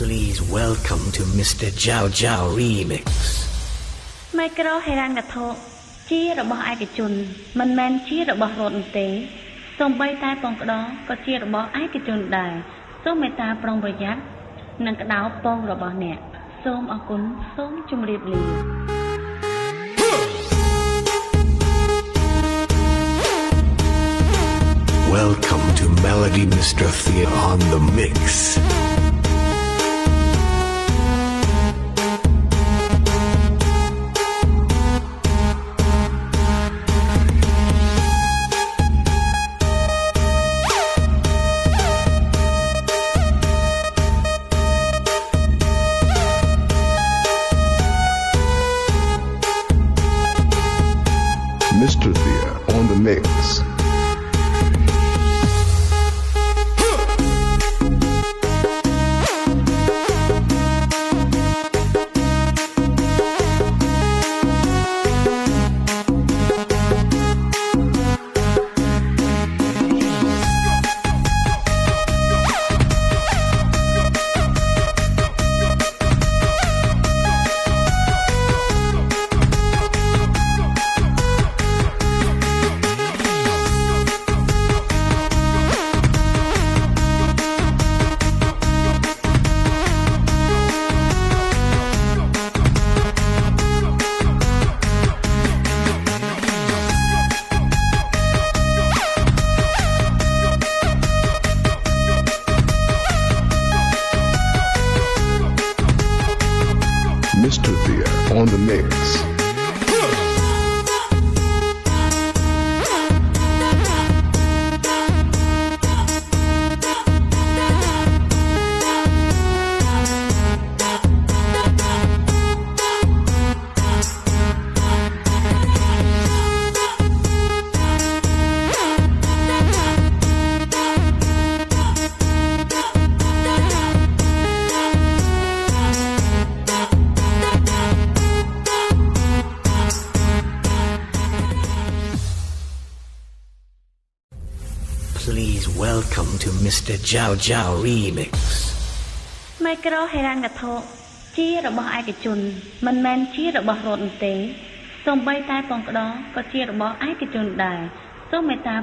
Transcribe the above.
Please welcome to Mr. Jiao Jiao Remix. Micro ហេរ៉ានកថោជារបស់ឯកជនមិនមែនជារបស់រដ្ឋទេសូម្បីតែពងក្តោក៏ជារបស់ឯកជនដែរសូមមេត្តាប្រុងប្រយ័ត្ននឹងក្តោពងរបស់អ្នកសូមអរគុណសូមជម្រាបលា Welcome to Melody Mr. Thea on the mix. Mr. Thea on the mix. Mr. Thea on the mix. Please welcome to Mr. Jiao Jiao Remix. Micro ហេរ៉ានកថោជារបស់ឯកជនមិនមែនជារបស់រដ្ឋទេសូម្បីតែពងក្តោក៏ជារបស់ឯកជនដែរសូមមេត្តា